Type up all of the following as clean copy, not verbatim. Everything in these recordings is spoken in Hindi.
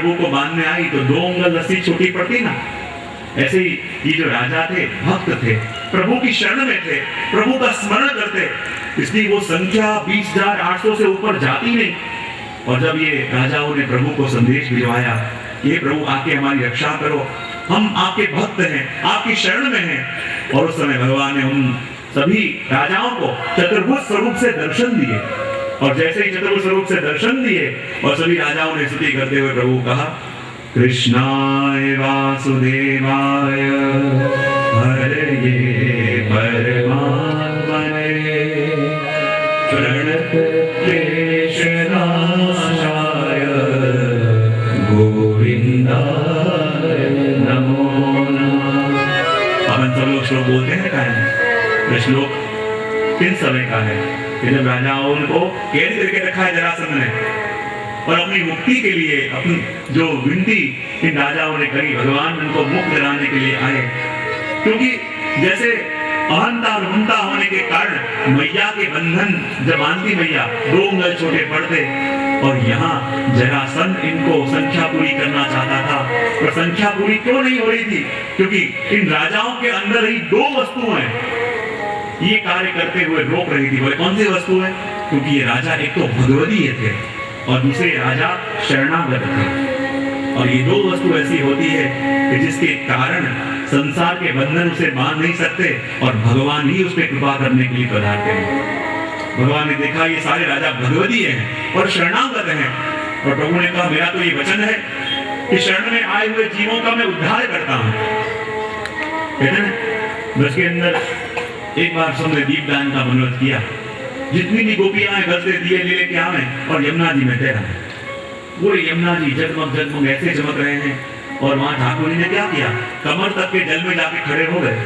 प्रभु को बांधने आई तो 2 उंगल रस्सी छोटी पड़ती ना, ऐसे ही ये जो राजा थे भक्त थे, प्रभु की शरण में थे, प्रभु का स्मरण करते, इसलिए वो संख्या 20,800 से ऊपर जाती नहीं। और जब ये राजाओं ने प्रभु को संदेश भिजवाया, ये प्रभु आके हमारी रक्षा करो, हम आपके भक्त हैं, आपकी शरण में हैं, और उस समय भगवान ने उन सभी राजाओं को चतुर्भुज स्वरूप से दर्शन दिए। और जैसे ही चतुर्भुज स्वरूप से दर्शन दिए और सभी राजाओं ने स्तुति करते हुए प्रभु कहा, कृष्णाय वासुदेवाय हरये परमात्मने प्रणतक्लेशनाशाय गोविंदाय नमो नमः। अपन सब लोग श्लोक बोलते हैं, क्या है श्लोक किन समय का है? जब राजाओं को कैद करके रखा है जरासंध ने, और अपनी मुक्ति के लिए अपनी जो विनती इन राजाओं ने करी, भगवान उनको मुक्त कराने के लिए आए। क्योंकि जैसे अहंता और ममता होने के कारण मैया के बंधन जब बांधती मैया 2 उंगल छोटे पड़ते, और यहाँ जरासंध इनको संख्या पूरी करना चाहता था, और संख्या पूरी क्यों नहीं हो रही थी? क्योंकि इन राजाओं के अंदर ही 2 वस्तुएं ये कार्य करते हुए रोक रही थी। बोले कौन सी वस्तु है? क्योंकि ये राजा एक तो भगवदीय थे और दूसरे राजा शरणागत थे, और ये 2 वस्तु ऐसी होती है कि जिसके कारण संसार के बंधन उसे बांध नहीं सकते, और भगवान ही उस पर कृपा करने के लिए पधारते हैं। भगवान ने देखा ये सारे राजा भगवदीय हैं और शरणागत हैं, और प्रभु ने कहा मेरा तो ये वचन है कि शरण में आए हुए जीवों का मैं उद्धार करता हूँ। कहते हैं बस के अंदर एक बार सबने दीपदान का मनोरथ किया, जितनी भी गोपियां घर से दिए ले लेके आए और यमुना जी में तैरा। वो यमुना जी जगमग जगमग ऐसे चमक रहे हैं, और वहां ठाकुर जी ने क्या किया, कमर तक के जल में जाके खड़े हो गए,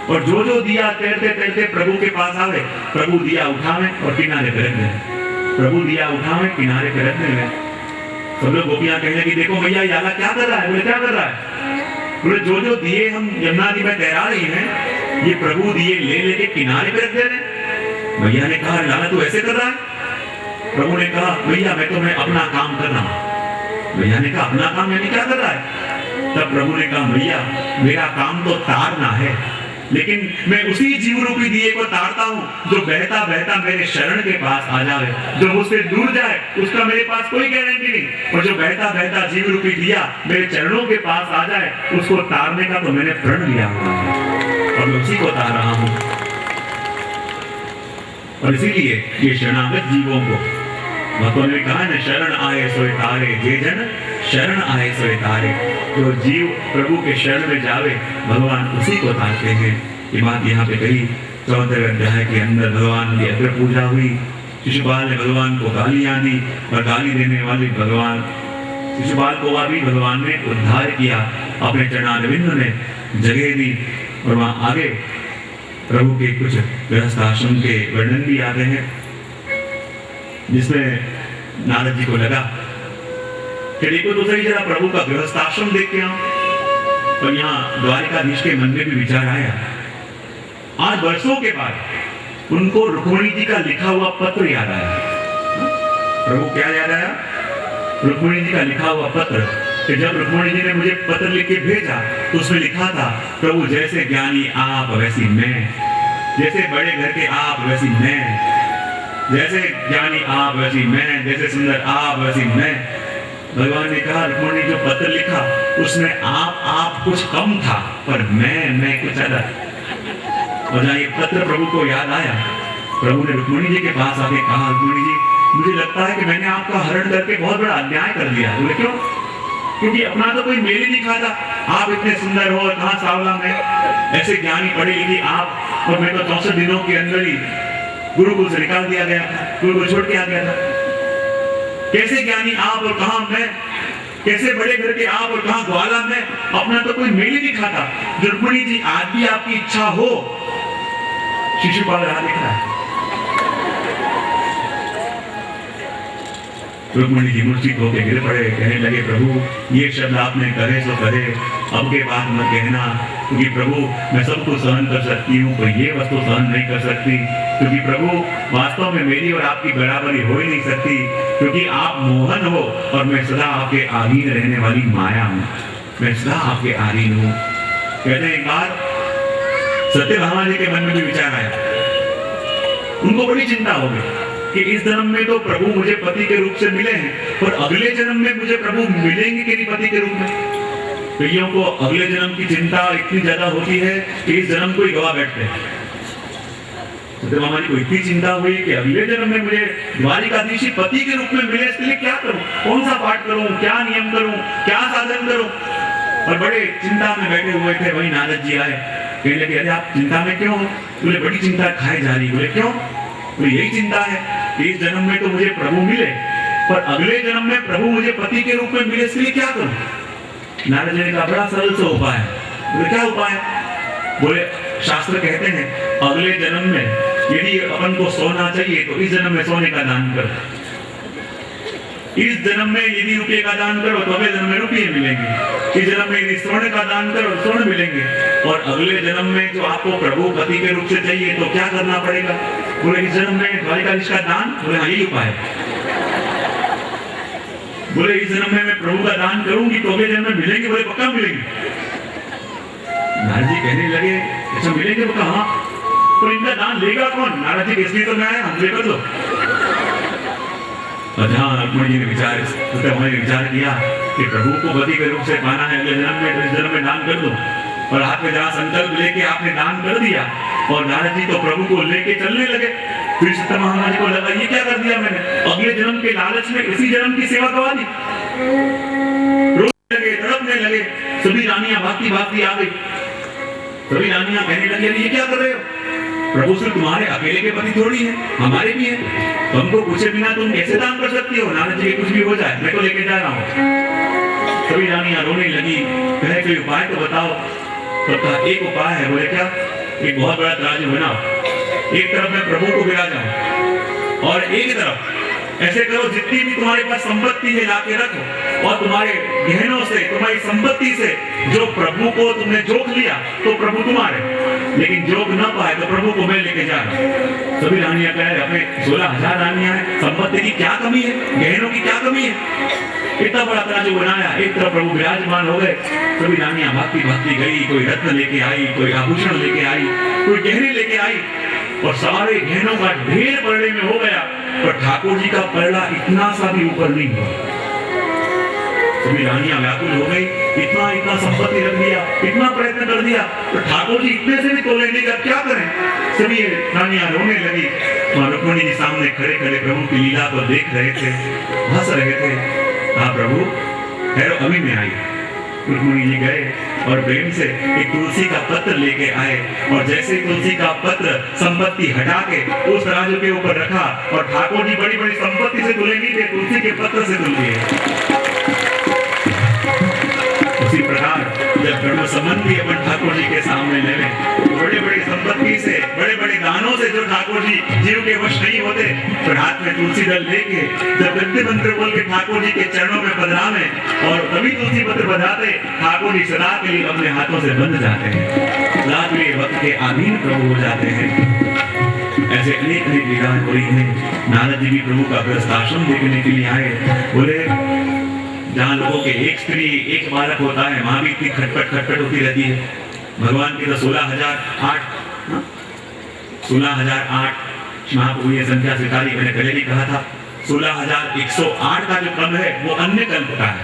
और जो जो दिया तैरते तैरते प्रभु के पास आवे, प्रभु दिया उठावे और किनारे पे रख दे, प्रभु दिया उठावे किनारे पे रख दे। सब लोग गोपियां कहने की देखो भैया याला क्या कर रहा है? बोले क्या कर रहा है? बोले जो जो दिए हम यमुना जी में तैरा रही हैं, ये प्रभु दिए ले लेके किनारे पे रख दे रहे। भैया ने कहा लाला तू ऐसे कर रहा है? प्रभु ने कहा भैया मैं तो अपना काम कर रहा हूं। भैया ने कहा अपना काम यानी क्या कर रहा है? तब प्रभु ने कहा भैया मेरा काम तो तारना है, लेकिन मैं उसी जीव रूपी दिए को तारता हूं जो बहता बहता मेरे शरण के पास आ जाए। जो मुझसे दूर जाए उसका मेरे पास कोई गारंटी नहीं, और जो बहता बहता जीव रूपी दिया मेरे चरणों के पास आ जाए उसको तारने का तो मैंने प्रण लिया हुआ है, और मैं उसी को तार रहा हूं। और इसीलिए ये शरणागत जीवों को भक्तों ने कहा न शरण आए सोए तारे, जे जन शरण आए सोए तारे। जो जीव प्रभु के शरण में जावे भगवान उसी को तारते हैं। ये बात यहाँ पे कही 14वें अध्याय के अंदर भगवान की अग्र पूजा हुई। शिशुपाल ने भगवान को गालियां दी, और गाली देने वाले भगवान शिशुपाल को भी भगवान ने उद्धार किया, अपने चरणारविंद ने जगह दी। और वहां आगे प्रभु के कुछ गृहस्थाश्रम के वर्णन भी आते हैं, जिसमें नारद जी को लगा कि देखो तो सही जरा प्रभु का गृहस्थाश्रम देख के आओ। और यहाँ द्वारिकाधीश के मन में भी विचार आया। आज वर्षों के बाद उनको रुक्मिणी जी का लिखा हुआ पत्र याद आया। प्रभु क्या याद आया? रुक्मिणी जी का लिखा हुआ पत्र, कि जब रुक्मिणी जी ने मुझे पत्र लिख के भेजा तो उसमें लिखा था प्रभु जैसे ज्ञानी आप वैसी मैं, जैसे बड़े घर के आप वैसी मैं, जैसे ज्ञानी आप वैसी मैं, जैसे सुंदर आप वैसी मैं। भगवान ने कहा रुक्मिणी जो पत्र लिखा उसमें आप कुछ कम था, पर मैं कुछ अलग। और जहाँ ये पत्र प्रभु को याद आया, प्रभु ने रुक्मिणी जी के पास आके कहा रुक्मिणी जी मुझे लगता है कि मैंने आपका हरण करके बहुत बड़ा अन्याय कर दिया। बोले क्यों? क्योंकि अपना तो कोई मेल ही नहीं खाता। आप इतने सुंदर हो, कहाँ सावला में, ऐसे ज्ञानी पढ़े लिखी आप, और मैं तो 64 दिनों के अंदर ही गुरुकुल से निकाल दिया गया, गुरुकुल छोड़ के आ गया था। कैसे ज्ञानी आप और कहाँ मैं, कैसे बड़े घर के आप और कहाँ ग्वाला मैं, अपना तो कोई मेल ही नहीं खाता। रुक्मिणी जी आज भी आपकी इच्छा हो, शिशुपाल राह देख रहा है। रुक्मिणी जी मूर्छित होकर गिर पड़े, कहने लगे प्रभु ये शब्द आपने कहे सो कहे, अब के बात मत कहना, क्योंकि प्रभु मैं सब कुछ सहन कर सकती हूँ, पर ये वस्तु सहन नहीं कर सकती, क्योंकि प्रभु वास्तव में मेरी और आपकी बराबरी हो ही नहीं सकती, क्योंकि आप मोहन हो और मैं सदा आपके अधीन रहने वाली माया हूँ, मैं सदा आपके अधीन हूँ। कहते हैं एक बार सत्यभामा जी के मन में भी विचार आया, उनको बड़ी चिंता हो गई कि इस जन्म में तो प्रभु मुझे पति के रूप से मिले हैं, पर अगले जन्म में मुझे प्रभु मिलेंगे कि नहीं पति के रूप में। कईयों को अगले जन्म की चिंता इतनी ज्यादा होती है कि इस जन्म को ही गवा बैठते हैं। सत्यभामा जी को इतनी चिंता हुई कि अगले जन्म में मुझे द्वारिकाधीश पति के रूप में मिले, इसके लिए क्या करूं, कौन सा पाठ करूं, क्या नियम करूं, क्या साधन करूं। और बड़े चिंता में बैठे हुए थे, वही नारद जी आए, कहने लगे अरे आप चिंता में क्यों हो? बोले बड़ी चिंता खाई जा रही। बोले क्यों? तो यही चिंता है कि इस जन्म में तो मुझे प्रभु मिले, पर अगले जन्म में प्रभु मुझे पति के रूप में मिले, इसके लिए क्या करूं। नारद जी ने कहा बड़ा सरल सा उपाय है। बोले क्या उपाय? बोले शास्त्र कहते हैं अगले जन्म में यदि अपन को सोना चाहिए तो इस जन्म में सोने का दान करो, इस जन्म में यदि रुपये का दान करो तो अगले जन्म में रुपये मिलेंगे, इस जन्म में यदि स्वर्ण का दान करो तो स्वर्ण मिलेंगे, और अगले जन्म में जो आपको प्रभु पति के रूप से चाहिए तो क्या करना पड़ेगा। बोले इस जन्म में द्वारिकाधीश का दान। बोले हाँ यही उपाय है। बोले इस जन्म में मैं प्रभु का दान करूंगी तो अगले जन्म में मिलेंगे। बोले पक्का मिलेंगे। नारद जी कहने लगे ऐसा मिलेंगे? वो कहा तो इनका दान लेगा कौन? नारद जी इसलिए तो मैं आया, हम लेकर लो। जहाँ लक्ष्मण जी ने विचार किया कि प्रभु को पति के रूप से पाना है अगले जन्म में, तो इस जन्म में दान कर दो। और हाथ में जहाँ संकल्प लेके आपने दान कर दिया, और नारद जी तो प्रभु को लेके चलने लगे। फिर सत्यभामा जी को लगा ये क्या कर दिया मैंने, अगले जन्म के लालच में इसी जन्म की सेवा गवा दी। रोने लगे, तड़पने लगे। सभी रानियां भागती भागती आ गई। सभी रानियां कहने लगी ये क्या कर रहे हो? प्रभु सिर्फ तुम्हारे अकेले के पति थोड़ी है, हमारे भी है, तो हमको पूछे बिना तुम कैसे दान कर सकती हो? नारद जी कुछ भी हो जाए मैं तो लेके जा रहा हूँ। सभी रानियां रोने लगी, कहे कोई उपाय तो बताओ। तो कहा एक उपाय है। बोले क्या? एक बहुत बड़ा तराजू बनाओ, एक तरफ मैं प्रभु को गिरा जाऊं और एक तरफ ऐसे करो जितनी भी तुम्हारे पास संपत्ति है लाके रखो, और तुम्हारे गहनों से, तुम्हारी संपत्ति से जो प्रभु को तुमने जोख लिया तो प्रभु तुम्हारे, लेकिन जोख न पाए तो प्रभु को मैं लेके जा रहा हूँ। सभी रानियां कह रहे अपने 16,000 रानियां हैं, संपत्ति की क्या कमी है, गहनों की क्या कमी है। इतना बड़ा तराजू बनाया, एक तरफ प्रभु विराजमान हो गए। सभी रानियां भागती भागती गई, कोई रत्न लेके आई, कोई आभूषण लेके आई, कोई गहने लेके आई, और सारे गहनों का ढेर पलड़े में हो गया, पर ठाकुर जी का पलड़ा इतना सा भी ऊपर नहीं हुआ। सभी रानियां व्याकुल हो गई, इतना इतना संपत्ति रख दिया, इतना प्रयत्न कर दिया, तो ठाकुर जी इतने से भी तोले नहीं, अब क्या करें। सभी रानियां रोने लगी। रुक्मिणी जी सामने खड़े खड़े प्रभु की लीला को देख रहे थे, हंस रहे थे। हाँ प्रभु ठहरो, अभी मैं आई। रुक्मिणी जी गए और प्रेम से एक तुलसी का पत्र लेके आए, और जैसे तुलसी का पत्र संपत्ति हटा के उस तराजू के ऊपर रखा, और ठाकुर जी बड़ी बड़ी संपत्ति से तुले नहीं थे, तुलसी के पत्र से तुल दिए। उसी प्रकार जब ब्रह्म संबंधी अपन ठाकुर जी के सामने ले लें, बड़े बड़ी संपत्ति से, बड़े बड़े दानों से जो ठाकुर जी जीव के वश नहीं होते, तो हाथ में तुलसी दल लेके जब गद्य मंत्र बोल के ठाकुर जी के चरणों में पधरावे, और तभी तुलसी पत्र बजाते, ठाकुर जी सदा के लिए अपने हाथों से बंध जाते हैं, सदा के लिए वक्त के अधीन प्रभु हो जाते हैं। ऐसे अनेक अनेक लीलाएं हो रही हैं। नारद जी भी प्रभु का गृहस्थ आश्रम देखने के लिए आए। बोले जहाँ लोगों के एक स्त्री एक बालक होता है, वहां भी इतनी खटपट होती रहती है। भगवान की तो 16,008 महाप्रभु ये संख्या स्वीकारी, मैंने पहले भी कहा था। 16,108 का जो कल्प है वो अन्य कल्प का है,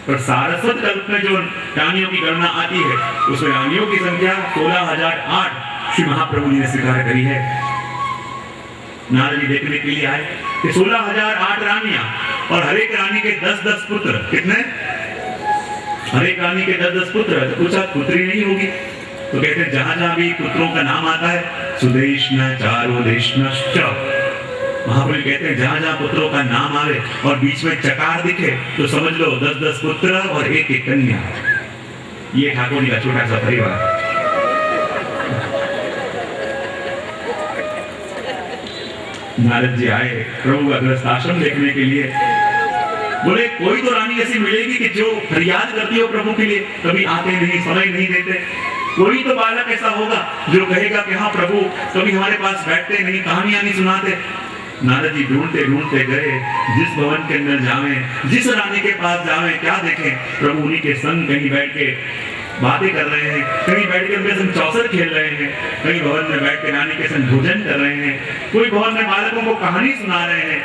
पर सारस्वत कल्प में जो रानियों की गणना आती है उसमें रानियों की संख्या 16,008 श्री महाप्रभु जी ने स्वीकार करी है। नारद जी देखने के लिए आए कि 16,008 रानियां, और हर एक रानी के 10-10 पुत्र। कितने? हर एक रानी के 10-10 पुत्र। तो पूछा पुत्री नहीं होगी? तो कहते जहां जहां भी पुत्रों का नाम आता है, सुदेशना चारो देशनश्च, महाप्रभु कहते हैं जहां जहां पुत्रों का नाम आवे और बीच में चकार दिखे तो समझ लो 10-10 पुत्र और एक एक कन्या। ये ठाकुर जी का छोटा सा परिवार। नारद जी आए प्रभु का गृहस्थ आश्रम देखने के लिए। बोले कोई तो रानी ऐसी मिलेगी कि जो फरियाद करती हो प्रभु के लिए, कभी आते नहीं, समय नहीं देते। कोई तो बालक ऐसा होगा जो कहेगा कि हाँ प्रभु कभी हमारे पास बैठते नहीं, कहानियां नहीं सुनाते। नारद जी ढूंढते ढूंढते गए, जिस भवन के अंदर जावें, जिस रानी के पास जावें, क्या देखें, प्रभु उन्हीं के संग कहीं बैठ के बातें कर रहे हैं, कहीं बैठ के उनके संग चौसर खेल रहे हैं, कहीं भवन में बैठ के रानी के संग भोजन कर रहे हैं, कोई भवन में बालकों को कहानी सुना रहे हैं।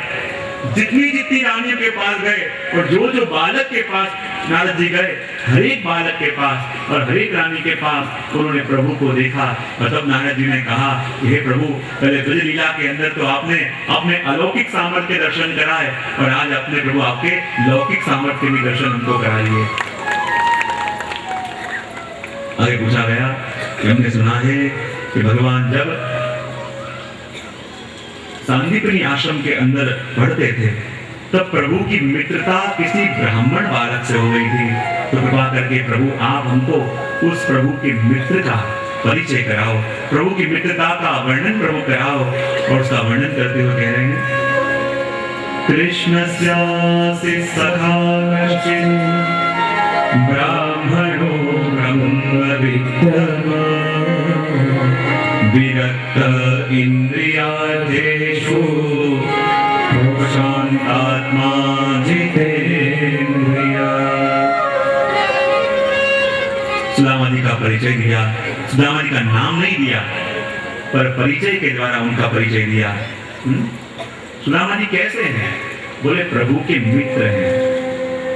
जितनी जितनी रानियों के पास गए और जो जो बालक के पास नारद जी गए, हर एक बालक के पास और हर एक रानी के पास उन्होंने प्रभु को देखा। और तब नारद जी ने कहा, हे प्रभु, पहले ब्रज लीला के अंदर तो आपने अपने अलौकिक सामर्थ्य के दर्शन कराए और आज अपने प्रभु आपके लौकिक सामर्थ्य के दर्शन हमको कराइए। आगे पूछा गया कि हमने सुना है कि भगवान जब सांदीपनी आश्रम के अंदर पढ़ते थे तब प्रभु की मित्रता किसी ब्राह्मण बालक से हो गई थी। तो कृपा करके प्रभु आप हमको उस प्रभु के मित्र का परिचय कराओ, प्रभु की मित्रता का वर्णन प्रभु कराओ। और उसका वर्णन करते हुए कह रहे हैं, कृष्णस्यासि सखा कश्चित् ब्राह्मणो ब्रह्मविद्मा विरक्त इंद्रियार्थेषु शांतात्मा जितेन्द्रिया। सुदामा जी का परिचय दिया, सुदामा जी का नाम नहीं दिया पर परिचय के द्वारा उनका परिचय दिया। सुदामा जी कैसे हैं? बोले प्रभु के मित्र हैं।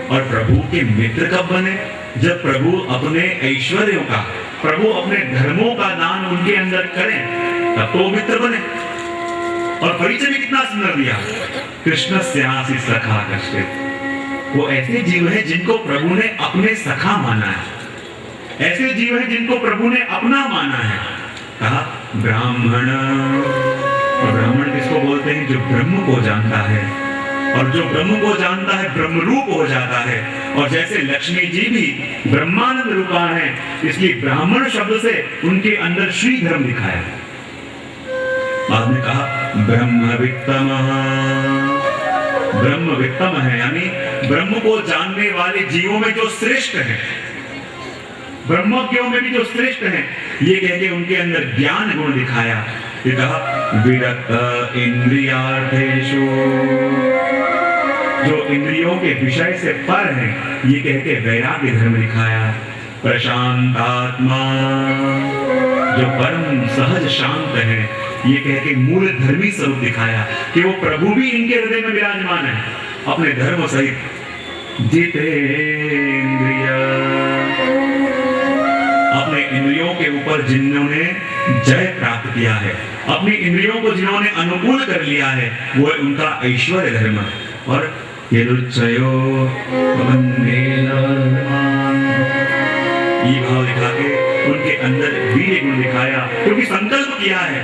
और प्रभु के मित्र कब बने? जब प्रभु अपने ऐश्वर्यों का, प्रभु अपने धर्मों का दान उनके अंदर करें तब तो मित्र बने। और परिचय भी कितना सुंदर दिया, कृष्णस्यासि सखा कश्चित्। वो ऐसे जीव है जिनको प्रभु ने अपने सखा माना है, ऐसे जीव है जिनको प्रभु ने अपना माना है। कहा ब्राह्मण। और ब्राह्मण किसको बोलते हैं? जो ब्रह्म को जानता है, और जो ब्रह्म को जानता है ब्रह्म रूप हो जाता है। और जैसे लक्ष्मी जी भी ब्रह्मानंद रूपा है, इसलिए ब्राह्मण शब्द से उनके अंदर श्री धर्म दिखाया। बाद में कहा ब्रह्मवित्तम। ब्रह्मवित्तम है यानी ब्रह्म को जानने वाले जीवों में जो श्रेष्ठ है, ब्रह्मज्ञों में भी जो श्रेष्ठ है, ये कह के उनके अंदर ज्ञान गुण दिखाया। ये कहा विरक्त इंद्रियार्थेषु, जो इंद्रियों के विषय से पर है, ये कह के वैराग्य धर्म दिखाया। प्रशांतात्मा, जो परम सहज शांत है, ये कह के मूल धर्मी स्वरूप दिखाया कि वो प्रभु भी इनके हृदय में विराजमान है अपने धर्म सहित। जितेन्द्रिय, अपने इंद्रियों के ऊपर जिन्होंने जय प्राप्त किया है, अपनी इंद्रियों को जिन्होंने अनुकूल कर लिया है, वो उनका ऐश्वर्य धर्म। और ये रुचयो ये भाव दिखा के उनके अंदर वीर गुण दिखाया, क्योंकि संकल्प किया है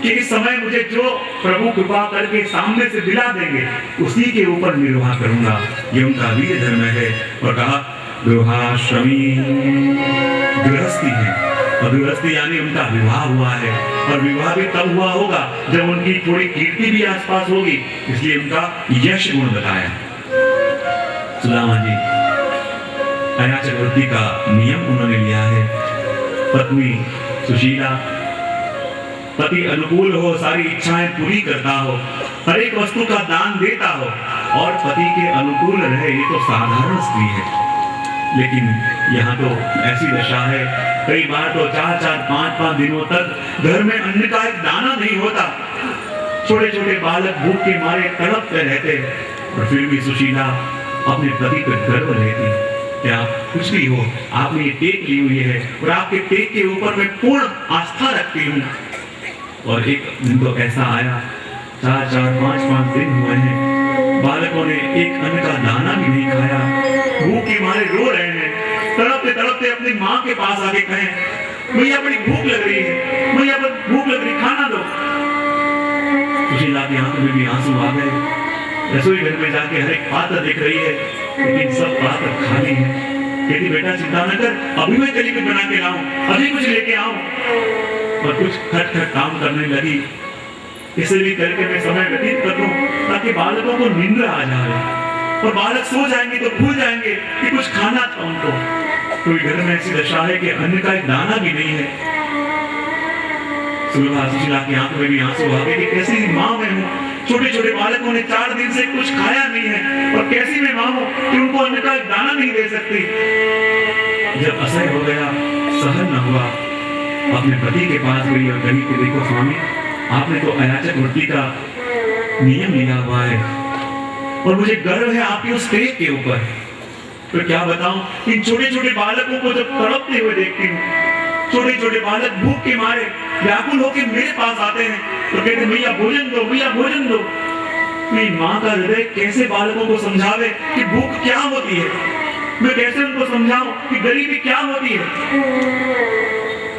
कि इस समय मुझे जो प्रभु कृपा करके सामने से दिला देंगे उसी के ऊपर निर्वाह करूंगा। ये उनका वीर धर्म है। और कहा गृहाश्रमी, गृहस्थी है, और गृहस्थी यानी उनका विवाह हुआ है। और विवाह भी तब हुआ होगा जब उनकी थोड़ी कीर्ति भी आसपास होगी, इसलिए उनका यश गुण बताया। सुदामा जी अया चक्रवर्ती का नियम उन्होंने लिया है, पत्नी सुशीला, पति अनुकूल हो, सारी इच्छाएं पूरी करता हो, हर एक वस्तु का दान देता हो और पति के अनुकूल रहे, ये तो साधारण स्त्री है। लेकिन यहाँ तो ऐसी दशा है, कई बार तो 4-4, 5-5 दिनों तक घर में अन्न का एक दाना नहीं होता। छोटे छोटे बालक भूख के मारे तड़पते रहते, और फिर भी सुशीला अपने पति पर गर्व लेती कि आप कुछ भी हो, आपने ये टेक ली हुई है और आपके टेक के ऊपर मैं पूर्ण आस्था रखती हूँ। और एक दिन तो ऐसा आया, 4-4, 5-5 दिन हुए हैं, बालकों ने एक अन्न का दाना भी नहीं खाया, भूख के मारे रो रहे हैं, तड़पते तड़पते अपनी माँ के पास आके कहें मैया बड़ी भूख लग रही है, मैया भूख लग रही, खाना दो। सुशीला की आंखों में भी आंसू आ गए। रसोई घर में जाके हर एक पात्र देख रही है, लेकिन सब पात्र खाली है। कहती बेटा चिंता न कर, अभी मैं तेरी कुछ बना के लाऊं, अभी कुछ लेके आऊं। और कुछ खट खट काम करने लगी, इसे भी करके मैं समय व्यतीत कर दूं ताकि बालकों को नींद आ जाए, और बालक सो जाएंगे तो भूल जाएंगे कि कुछ खाना था उनको। कोई घर में ऐसी दशा है कि अन्न का एक दाना भी नहीं है। सुशीला की आंखों में भी आंसू आ गए कि कैसी माँ मैं हूँ, छोटे छोटे बालकों ने 4 दिन से कुछ खाया नहीं है, और कैसी मैं माँ हूँ कि उनको अन्न का एक दाना नहीं दे सकती। जब असह्य हो गया, सहन न हुआ, अपने पति के पास गई और कही कि देखो स्वामी, आपने तो अयाचक वृत्ति का नियम लिया हुआ है और मुझे गर्व है आपके उस तेज के ऊपर। तो क्या बताऊं, इन छोटे छोटे बालकों को जब तड़पते हुए देखती हूँ, छोटे छोटे बालक भूख के मारे व्याकुल होकर मेरे पास आते हैं तो कहते भैया भोजन दो, भैया भोजन दो। मेरी माँ का हृदय कैसे बालकों को समझावे कि भूख क्या होती है, मैं कैसे उनको समझाऊं कि गरीबी क्या होती है।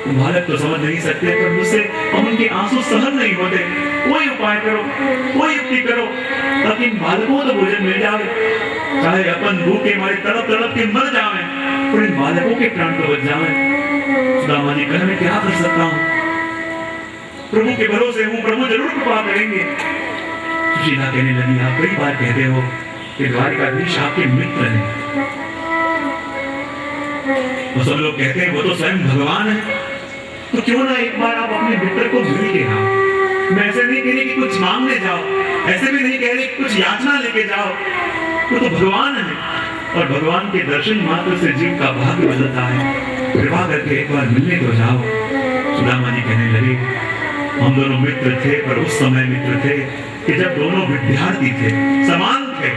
बालक तो समझ नहीं सकते, पर मुझसे और उनके आंसू सहन नहीं होते। कोई उपाय करो, कोई युक्ति करो ताकि इन बालकों को भोजन मिल जाए, चाहे अपन भूखे मारे तड़प तड़प के मर जाएं, और इन बालकों के प्राण तो बच जाएं। सुदामा जी कह, मैं क्या कर सकता हूँ, प्रभु के भरोसे हूँ, प्रभु जरूर कृपा करेंगे। सुशीला कहने लगी, आप कई बार कहते हो कि द्वारिकाधीश आपके मित्र हैं, तो सब लोग कहते हैं वो तो स्वयं भगवान है, तो क्यों ना एक बार आप अपने मित्र को मिल के आओ। मैं ऐसे नहीं कह रही कि कुछ मांगने जाओ, ऐसे भी नहीं कह रही कि कुछ याचना लेके जाओ, वो तो भगवान है, और भगवान के दर्शन मात्र से जीव का भाग्य बदलता है। कृपा करके एक बार मिलने तो जाओ। सुदामा जी कहने लगे, हम दोनों मित्र थे, पर उस समय मित्र थे कि जब दोनों विद्यार्थी थे, समान थे,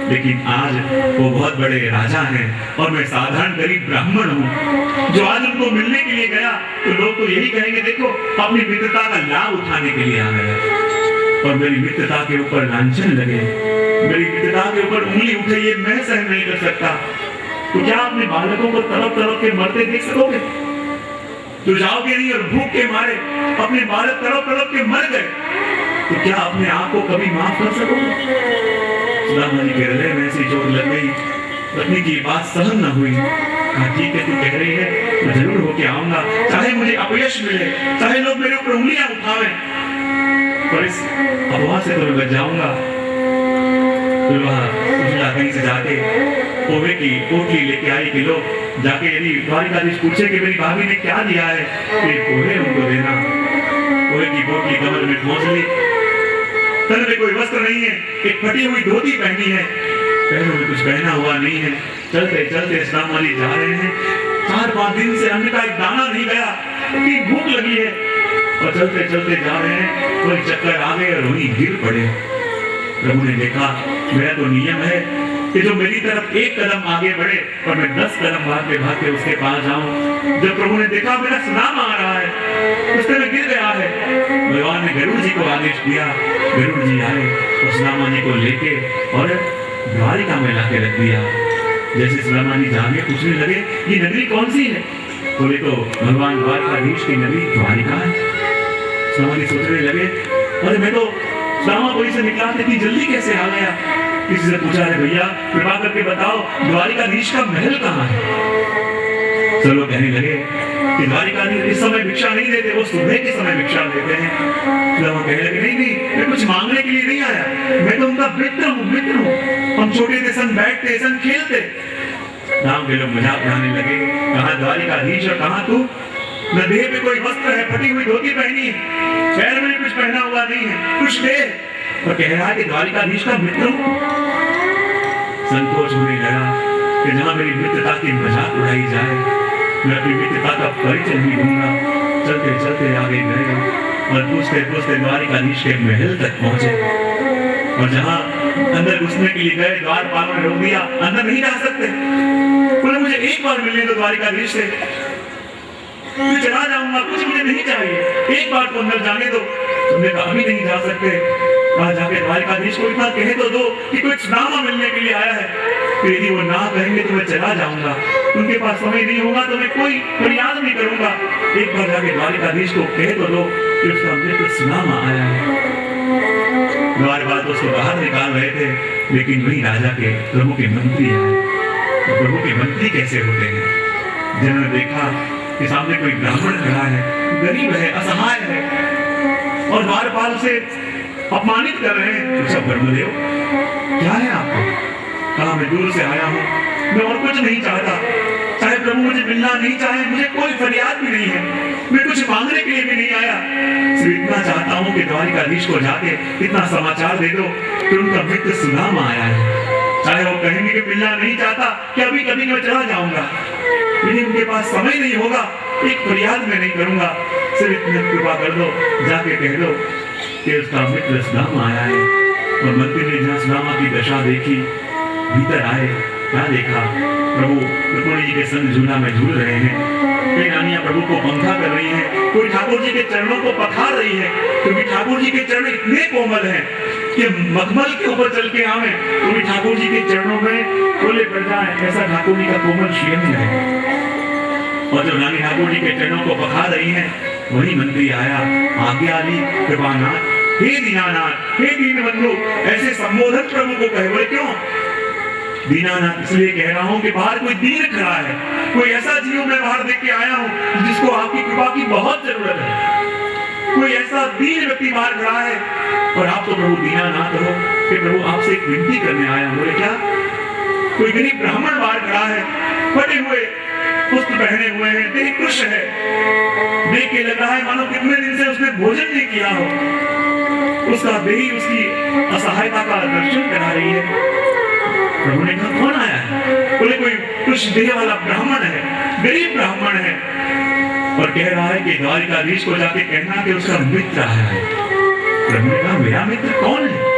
लेकिन आज वो बहुत बड़े राजा हैं और मैं साधारण गरीब ब्राह्मण हूँ। जो आज उनको मिलने के लिए गया तो लोग तो यही कहेंगे, देखो अपनी मित्रता का लाभ उठाने के लिए आ गया, और मेरी मित्रता के ऊपर लांछन लगे, मेरी मित्रता के ऊपर उंगली उठे, ये मैं सहन नहीं कर सकता। तो क्या अपने बालकों को तड़प तड़प के मरते देख सकोगे? तो जाओगे नहीं और भूख के मारे अपने बालक तड़प तड़प के मर गए, तो क्या अपने आप को कभी माफ कर सकोगे? सुदामा जी के हृदय में ऐसी चोट लग गई, पत्नी की बात सहन न हुई। कहा, ठीक है, तू कह रही है, मैं जरूर होके आऊंगा, चाहे मुझे अपयश मिले, चाहे लोग मेरे ऊपर उंगलियां उठावे, पर इस अफवाह से तो मैं बच जाऊंगा। फिर वहां सुशीला कहीं से जाके पोहे की पोटली लेके आई कि लो जाके यदि द्वारिकाधीश पूछे कि मेरी भाभी ने क्या दिया है तो पोहे उनको देना। पोहे की पोटली कमर में ठोंस ली, तन में कोई वस्त्र नहीं है, एक फटी हुई धोती पहनी है, पैरों में कुछ पहना हुआ नहीं है। चलते चलते सुदामा जी जा रहे हैं, 4-5 दिन से अन्न का एक दाना नहीं गया, क्योंकि भूख लगी है, और चलते चलते जा रहे हैं, कोई चक्कर आ गए और वहीं गिर पड़े। प्रभु ने देखा, मेरा तो नियम है कि जो मेरी तरफ एक कदम आगे बढ़े और मैं 10 कदम भागते भागते उसके पास जाऊं। जब प्रभु ने देखा मेरा सुदामा आ रहा है, उस तरह गिर गया है, भगवान ने गरुड़ जी को आदेश दिया, गरुड़ जी आए और सुदामा जी को लेके और द्वारिका में लाके रख दिया। जैसे सुदामा जी जागे पूछने लगे, ये नगरी कौन सी है? बोले तो भगवान द्वारकाधीश की नगरी द्वारिका है। सुदामा जी सोचने लगे, अरे मैं तो सुदामापुरी से निकला था, इतनी जल्दी कैसे आ गया? किसी से पूछा, अरे भैया कृपा करके बताओ द्वारिकाधीश का महल कहाँ है? सब लोग कहने लगे कि द्वारिकाधीश इस समय भिक्षा नहीं देते, वो सुबह के समय भिक्षा देते हैं। सुदामा कहने लगे, नहीं नहीं, मैं कुछ मांगने के लिए नहीं आया, मैं तो उनका मित्र हूँ, हम छोटे थे संग बैठते संग खेलते। गांव के लोग मजाक उड़ाने लगे, कहाँ द्वारिकाधीश और कहाँ तू? न देह पे कोई वस्त्र है, फटी हुई धोती पहनी है, पैर में कुछ पहना हुआ नहीं है, कुछ दे, और कह रहा है कि द्वारिकाधीश का मित्र हूं। संकोच होने लगा कि जहां मेरी मित्रता की मजाक उड़ाई जाए, मैं अपनी मित्रता का परिचय नहीं दूंगा। चलते चलते आगे गए और पूछते पूछते द्वारिकाधीश के महल तक पहुंचे, और जहां अंदर घुसने के लिए गए, द्वारपाल ने रोक दिया, अंदर नहीं जा सकते। बोले मुझे एक बार मिलने दो द्वारिकाधीश से, मैं चला जाऊंगा, कुछ मुझे नहीं चाहिए, एक बार तो अंदर जाने दो। तुमने कहा अभी नहीं जा सकते। वहां जाके द्वारिकाधीश को इतना कह तो दो कि कोई सुदामा मिलने के लिए आया है, तो यदि वो ना कहेंगे तो मैं चला जाऊंगा, उनके पास समय नहीं होगा तो मैं कोई फरियाद नहीं करूंगा। एक बार जाके द्वारिकाधीश को कह तो दो कि उसका मित्र सुदामा आया है। द्वारपाल तो उसको बाहर निकाल रहे थे, लेकिन वही राजा के प्रभु के मंत्री आए। तो प्रभु के मंत्री कैसे होते हैं? जिन्होंने देखा कि सामने कोई ब्राह्मण खड़ा है, गरीब है, असहाय है, और द्वारपाल से अपमानित कर रहे हैं, पूछा, ब्रह्मदेव क्या है आपको? कहा, मैं दूर से आया हूँ, मैं और कुछ नहीं चाहता, चाहे प्रभु मुझे मिलना नहीं चाहे, मुझे कोई फरियाद भी नहीं है, मैं कुछ मांगने के लिए भी नहीं आया, सिर्फ इतना चाहता हूँ कि द्वारिकाधीश को जाके इतना समाचार दे दो कि उनका मित्र सुदामा आया है। चाहे वो कहेंगे कि मिलना नहीं चाहता कि अभी कभी मैं चला जाऊंगा, लेकिन उनके पास समय नहीं होगा, एक फरियाद मैं नहीं करूंगा, सिर्फ इतनी कृपा कर दो, जाके कह दो कि उसका मित्र सुदामा आया है। और मंत्री ने जहाँ सुदामा की दशा देखी, भीतर आए, क्या देखा, प्रभु रुक्मिणी जी के संग झूला में झूल रहे हैं, कई रानियां प्रभु को पंखा कर रही हैं, कोई ठाकुर जी के चरणों को पखार रही है, क्योंकि ठाकुर जी के चरण इतने कोमल हैं कि मखमल के ऊपर चल के आवे तो भी ठाकुर जी के चरणों में ओले पड़ जाए, ऐसा ठाकुर जी का कोमल शिवलिंग है। और जब रानी ठाकुर जी के चरणों को पखार रही है, वही मंत्री आया, आज्ञा ली, कृपानाथ, हे दीनानाथ, हे दीनबंधु, ऐसे संबोधन प्रभु को कहे। बोले क्यों दीनानाथ? इसलिए कह रहा हूं कि बाहर कोई दीन खड़ा है, कोई ऐसा जीव मैं बाहर देख के आया हूं जिसको आपकी कृपा की बहुत जरूरत है, कोई ऐसा दीन व्यक्ति बाहर खड़ा है, और आप तो प्रभु दीनानाथ हो कि प्रभु आपसे एक विनती करने आया हूं। बोले क्या? कोई गरीब ब्राह्मण बाहर खड़ा है, फटे हुए पुष्प पहने हुए हैं, देह कृश है, देख के लग रहा है मानो कितने दिन से उसने भोजन नहीं किया हो, उसका देही उसकी असहायता का दर्शन करा रही है। प्रभु ने कहा कौन आया है? बोले कोई कुछ देह वाला ब्राह्मण है, गरीब ब्राह्मण है, और कह रहा है कि द्वारिकाधीश को जाके कहना कि उसका मित्र आया है। प्रभु ने कहा मेरा मित्र कौन है?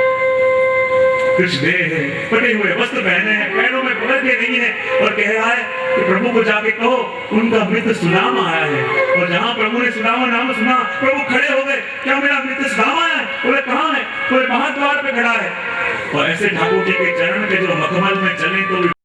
कुछ देह है, फटे हुए वस्त्र पहने हैं, पैरों में पकड़ के नहीं है, और कह रहा है कि प्रभु को जाके कहो उनका मित्र सुदामा आया है। और जहां प्रभु ने सुदामा नाम सुना, प्रभु खड़े हो गए, क्या मेरा मित्र सुदामा है? बोले कहाँ है? बोले महाद्वार पे खड़ा है। और ऐसे ठाकुर जी के चरण के जो मखमल में चले तो